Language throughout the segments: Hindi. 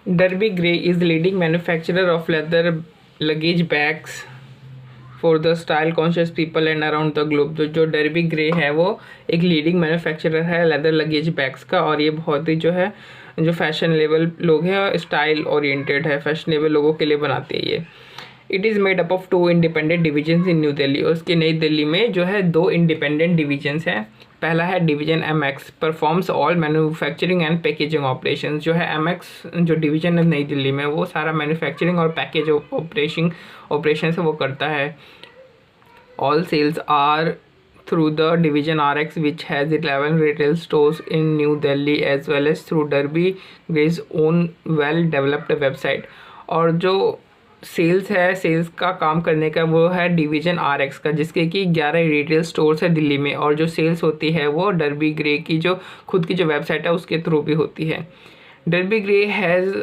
Derby Gray is the leading manufacturer of leather luggage bags for the style conscious people and around the globe. जो डर्बी ग्रे है वो एक लीडिंग मैन्युफैक्चरर है लेदर लगेज बैग्स का, और ये बहुत ही जो है जो फैशन लेवल लोग हैं और स्टाइल ओरिएंटेड है, फैशनेबल लोगों के लिए बनाती है ये। It is made up of 2 independent divisions in new Delhi. और उसकी नई दिल्ली में जो है 2 इंडिपेंडेंट डिविजन्स हैं। पहला है division MX, performs all manufacturing and packaging operation. जो है MX जो डिवीजन है नई दिल्ली में, वो सारा मैन्युफैक्चरिंग और पैकेज ऑपरेशन से वो करता है। All sales are through the division RX, which has 11 retail stores in New Delhi, as well as through Derby Gray's own well developed website। और जो सेल्स है, सेल्स का काम करने का वो है डिवीजन RX का, जिसके कि 11 रिटेल स्टोर्स है दिल्ली में, और जो सेल्स होती है वो डर्बी ग्रे की जो खुद की जो वेबसाइट है उसके थ्रू भी होती है। Derby Grey has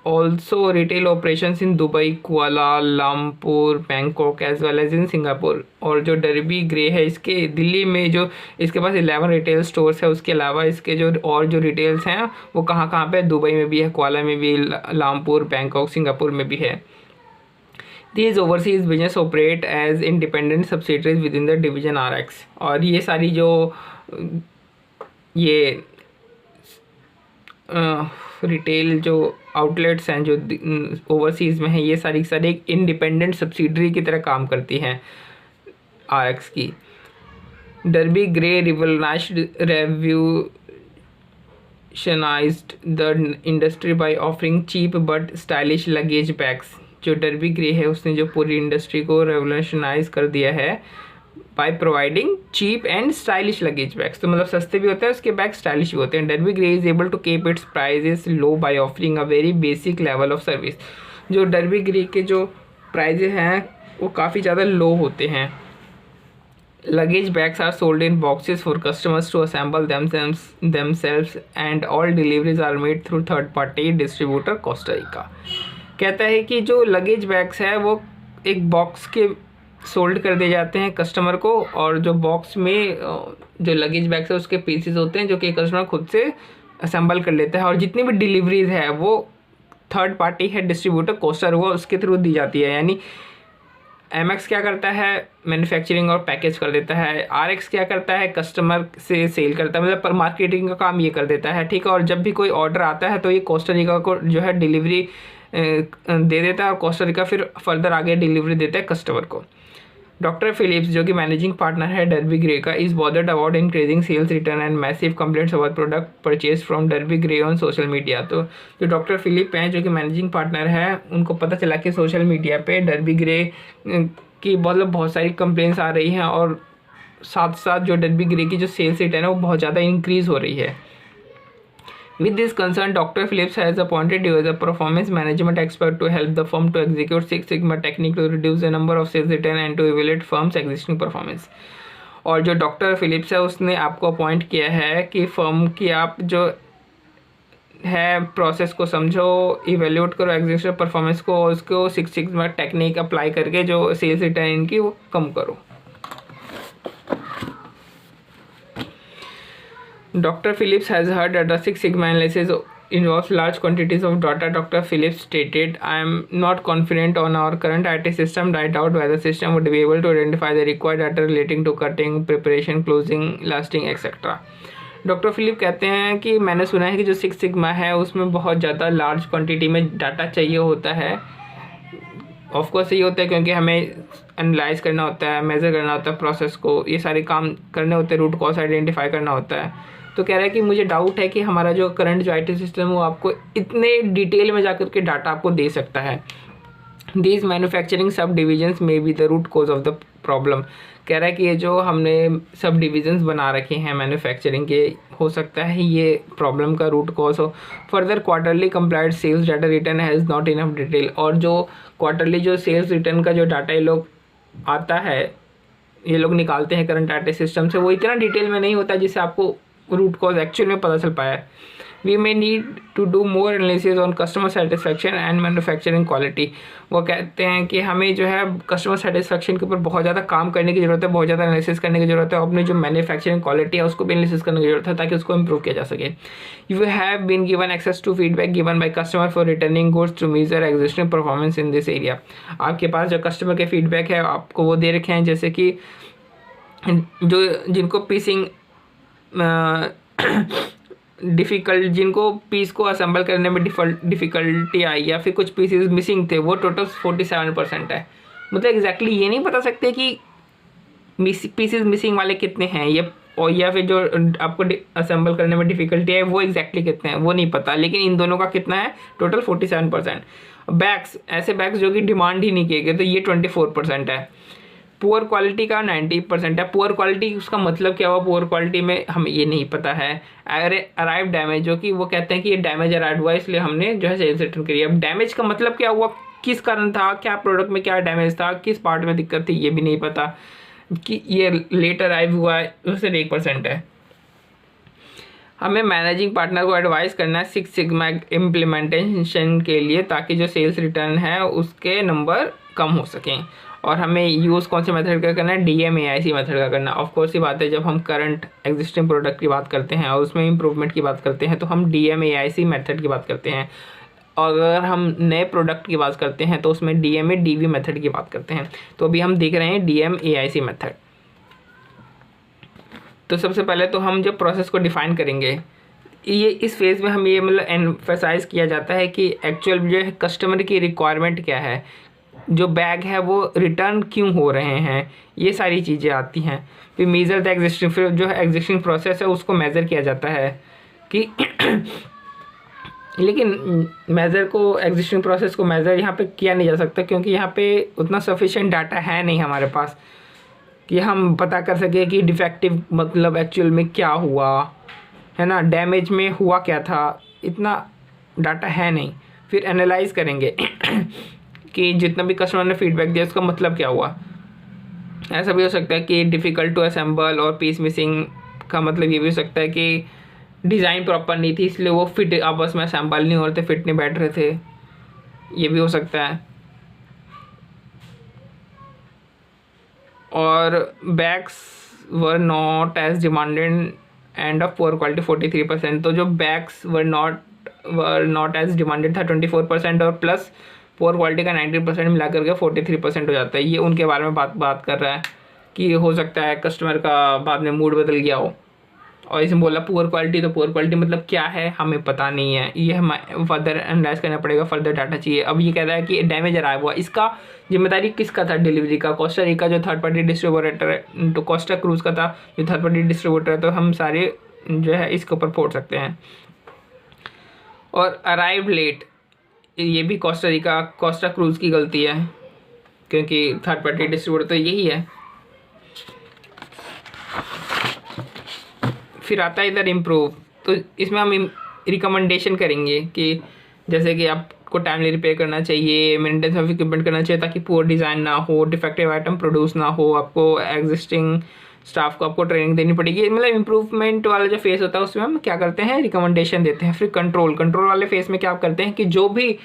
also retail operations in Dubai, Kuala Lumpur, Bangkok as well as in Singapore. और जो डर्बी ग्रे है इसके दिल्ली में जो इसके पास 11 रिटेल स्टोर्स है, उसके अलावा इसके जो और जो रिटेल्स हैं वो कहाँ कहाँ पे, दुबई में भी है, कुआला में भी, लंपुर, बैंकॉक, सिंगापुर में भी है। These overseas business operate as independent subsidiaries within the division RX। और ये सारी जो ये रिटेल जो आउटलेट्स हैं जो ओवरसीज़ में हैं, ये सारी सारी एक इंडिपेंडेंट सब्सिडरी की तरह काम करती हैं RX की। Derby grey revolutionized the industry by offering cheap but stylish luggage bags। जो डर्बी ग्रे है उसने जो पूरी इंडस्ट्री को रेवोल्यूशनाइज कर दिया है by providing cheap and stylish luggage bags. तो मतलब सस्ते भी होते हैं उसके बैग, स्टाइलिश भी होते हैं। Derby Grey is able to keep its prices low by offering a very basic level of service. जो डर्बी ग्रे के जो प्राइजेस हैं वो काफ़ी ज़्यादा लो होते हैं। Luggage bags are sold in boxes for customers to assemble themselves and all deliveries are made through third party distributor Costa Rica. कहता है कि जो लगेज बैग्स है वो एक बॉक्स के सोल्ड कर दिए जाते हैं कस्टमर को, और जो बॉक्स में जो लगेज बैग्स है उसके पीसेस होते हैं जो कि कस्टमर खुद से असेंबल कर लेता है, और जितनी भी डिलीवरीज है वो थर्ड पार्टी है डिस्ट्रीब्यूटर कोस्टर वो उसके थ्रू दी जाती है। यानी MX क्या करता है, मैन्युफैक्चरिंग और पैकेज कर देता है, RX क्या करता है, कस्टमर से सेल करता है, मतलब पर मार्केटिंग का काम ये कर देता है, ठीक है। और जब भी कोई ऑर्डर आता है तो ये कोस्टा रिका को जो है डिलीवरी दे देता है, और कोस्टा रिका फिर फर्दर आगे डिलीवरी देता है कस्टमर को। डॉक्टर फिलिप्स जो कि मैनेजिंग पार्टनर है डर्बी ग्रे का, is bothered about increasing sales return and massive complaints about product purchase from Derby Grey on social media. तो जो डॉक्टर फिलिप हैं जो कि मैनेजिंग पार्टनर है, उनको पता चला कि सोशल मीडिया पे डर्बी ग्रे की बहुत सारी कंप्लेंट्स आ रही हैं, और साथ साथ जो डर्बी ग्रे की जो सेल्स रिटर्न है वो बहुत ज़्यादा इंक्रीज़ हो रही है। With this concern, Dr. Phillips has appointed you as a performance management expert to help the firm to execute Six Sigma technique to reduce the number of sales return and to evaluate firm's existing performance। और जो डॉक्टर फिलिप्स है उसने आपको अपॉइंट किया है कि फर्म की आप जो है प्रोसेस को समझो, इवेल्यूट करो एग्जिस्टिंग परफॉर्मेंस को, और उसको सिक्स सिग्मा टेक्निक अप्लाई करके जो सेल्स रिटर्न इनकी वो कम करो। Dr. Phillips has heard that the Six Sigma analysis involves large quantities of data. Dr. Phillips stated, I am not confident on our current IT system. I doubt whether the system would be able to identify the required data relating to cutting, preparation, closing, lasting, etc. Doctor Philip कहते हैं कि मैंने सुना है कि जो सिक्स सिग्मा है उसमें बहुत ज़्यादा लार्ज क्वांटिटी में डाटा चाहिए होता है। ऑफकोर्स ये होता है क्योंकि हमें एनालाइज करना होता है, मेज़र करना होता है प्रोसेस को, ये सारे काम करने होते हैं, रूट कॉज आइडेंटिफाई करना होता है। तो कह रहा है कि मुझे डाउट है कि हमारा जो करंट जो IT सिस्टम है वो आपको इतने डिटेल में जाकर के डाटा आपको दे सकता है। These manufacturing subdivisions may be the root cause of the problem. कह रहा है कि ये जो हमने सब डिविजन्स बना रखे हैं मैन्युफैक्चरिंग के, हो सकता है ये प्रॉब्लम का रूट कॉज हो। Further quarterly compiled sales data return has not enough detail. और जो क्वार्टरली जो सेल्स रिटर्न का जो डाटा ये लोग आता है, ये लोग निकालते हैं करंट IT सिस्टम से, वो इतना डिटेल में नहीं होता जिससे आपको रूट कॉज एक्चुअल में पता चल पाया। We may need to do more analysis on customer satisfaction and manufacturing quality. वो कहते हैं कि हमें जो है कस्टमर सेटिस्फेक्शन के ऊपर बहुत ज़्यादा काम करने की ज़रूरत है, बहुत ज़्यादा एनालिसिस करने की ज़रूरत है, और अपनी जो मैन्युफैक्चरिंग क्वालिटी है उसको भी एनालिसिस करने की ज़रूरत है ताकि उसको इम्प्रूव किया जा सके। You have been given access to feedback given by customer for returning goods to measure existing performance in this area. आपके पास जो कस्टमर के फीडबैक है आपको वो दे रखे हैं, जैसे कि जो जिनको पीसिंग डिफ़िकल्ट, जिनको पीस को असेंबल करने में डिफ़िकल्टी आई या फिर कुछ पीसेस मिसिंग थे, वो टोटल 47% है। मतलब एग्जैक्टली ये नहीं बता सकते कि पीसेस मिसिंग वाले कितने हैं ये, और या फिर जो आपको असेंबल करने में डिफ़िकल्टी है वो एग्जैक्टली कितने हैं वो नहीं पता, लेकिन इन दोनों का कितना है टोटल 47%। बैग्स, ऐसे बैग्स जो कि डिमांड ही नहीं किए गए तो ये 24% है। पुअर क्वालिटी का 90% है। पुअर क्वालिटी उसका मतलब क्या हुआ, पुअर क्वालिटी में हमें ये नहीं पता है। अराइव डैमेज, जो कि वो कहते हैं कि ये डैमेज अराइव हुआ इसलिए हमने जो है सेल्स रिटर्न करी। अब डैमेज का मतलब क्या हुआ, किस कारण था, क्या प्रोडक्ट में क्या डैमेज था, किस पार्ट में दिक्कत थी, ये भी नहीं पता। कि ये लेट अराइव हुआ है उससे 1% है। हमें मैनेजिंग पार्टनर को एडवाइस करना है 6 सिग्मा इम्प्लीमेंटेशन के लिए ताकि जो सेल्स रिटर्न है उसके नंबर कम हो सकें। और हमें यूज़ कौन से मेथड का करना है, DMAIC मेथड का करना है। ऑफ कोर्स ये बात है, जब हम करंट एग्जिस्टिंग प्रोडक्ट की बात करते हैं और उसमें इंप्रूवमेंट की बात करते हैं तो हम DMAIC मेथड की बात करते हैं, और अगर हम नए प्रोडक्ट की बात करते हैं तो उसमें DMADV मेथड की बात करते हैं। तो अभी हम देख रहे हैं DMAIC मेथड। तो सबसे पहले तो हम जो प्रोसेस को डिफ़ाइन करेंगे, ये इस फेज़ में हम ये मतलब एम्फसाइज़ किया जाता है कि एक्चुअल जो है कस्टमर की रिक्वायरमेंट क्या है, जो बैग है वो रिटर्न क्यों हो रहे हैं, ये सारी चीज़ें आती हैं। फिर मेज़र द एग्जिस्टिंग, फिर जो है एग्जिस्टिंग प्रोसेस है उसको मेज़र किया जाता है कि लेकिन मेज़र को, एग्जिस्टिंग प्रोसेस को मेज़र यहाँ पे किया नहीं जा सकता क्योंकि यहाँ पे उतना सफिशिएंट डाटा है नहीं हमारे पास कि हम पता कर सके कि डिफेक्टिव मतलब एक्चुअल में क्या हुआ है ना, डैमेज में हुआ क्या था, इतना डाटा है नहीं। फिर एनालाइज करेंगे कि जितना भी कस्टमर ने फीडबैक दिया उसका मतलब क्या हुआ। ऐसा भी हो सकता है कि डिफ़िकल्ट टू असेंबल और पीस मिसिंग का मतलब ये भी हो सकता है कि डिज़ाइन प्रॉपर नहीं थी इसलिए वो फिट आपस में असेंबल नहीं हो रहे थे, फिट नहीं बैठ रहे थे, ये भी हो सकता है। और bags were not as demanded and of poor quality 43%। तो जो bags were not as demanded था 24%, और प्लस पुअर क्वालिटी का 19% मिला करके 43% हो जाता है। ये उनके बारे में बात कर रहा है कि हो सकता है कस्टमर का बाद में मूड बदल गया हो। और इसमें बोला पुअर क्वालिटी, तो पुअर क्वालिटी मतलब क्या है हमें पता नहीं है, ये हमें फर्दर एनालाइज करना पड़ेगा, फर्दर डाटा चाहिए। अब ये कह रहा है कि डैमेज अराइव हुआ, इसका जिम्मेदारी किसका था, डिलीवरी का, कोस्टा रिका जो थर्ड पार्टी डिस्ट्रीब्यूटर है, तो कोस्टा क्रूज का था जो थर्ड पार्टी डिस्ट्रीब्यूटर है, तो हम सारे जो है इसके ऊपर फोड़ सकते हैं। और अराइव लेट, ये भी कोस्टा रिका, कोस्टा क्रूज की गलती है क्योंकि थर्ड पार्टी डिस्ट्रीब्यूटर तो यही है। फिर आता है इधर इम्प्रूव, तो इसमें हम रिकमेंडेशन करेंगे कि जैसे कि आपको टाइमली रिपेयर करना चाहिए, मेंटेनेंस ऑफ इक्विपमेंट करना चाहिए ताकि पुअर डिज़ाइन ना हो, डिफेक्टिव आइटम प्रोड्यूस ना हो, आपको एग्जिस्टिंग स्टाफ को आपको ट्रेनिंग देनी पड़ेगी। मतलब इम्प्रूवमेंट वाला जो फेस होता है उसमें हम क्या करते हैं, रिकमेंडेशन देते हैं। फिर कंट्रोल वाले फेस में क्या करते हैं कि जो भी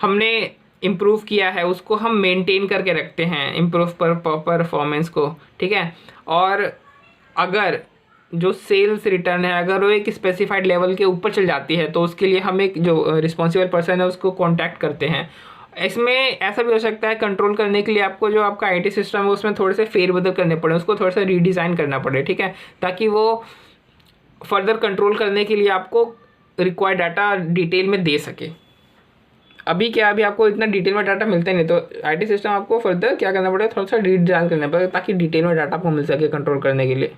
हमने इम्प्रूव किया है उसको हम मेंटेन करके रखते हैं, इम्प्रूव परफॉर्मेंस को, ठीक है। और अगर जो सेल्स रिटर्न है अगर वो एक स्पेसिफाइड लेवल के ऊपर चल जाती है तो उसके लिए हम एक जो रिस्पॉन्सिबल पर्सन है उसको कांटेक्ट करते हैं। इसमें ऐसा भी हो सकता है कंट्रोल करने के लिए आपको जो आपका आईटी सिस्टम है उसमें थोड़े से फेरबदल करने पड़े, उसको थोड़ा सा रीडिज़ाइन करना पड़े, ठीक है, ताकि वो फर्दर कंट्रोल करने के लिए आपको रिक्वायर्ड डाटा डिटेल में दे सके। अभी क्या, अभी आपको इतना डिटेल में डाटा मिलता नहीं, तो आईटी सिस्टम आपको फर्दर क्या करना पड़ेगा, थोड़ा सा रीडिज़ाइन करना पड़ेगा ताकि डिटेल में डाटा आपको मिल सके कंट्रोल करने के लिए।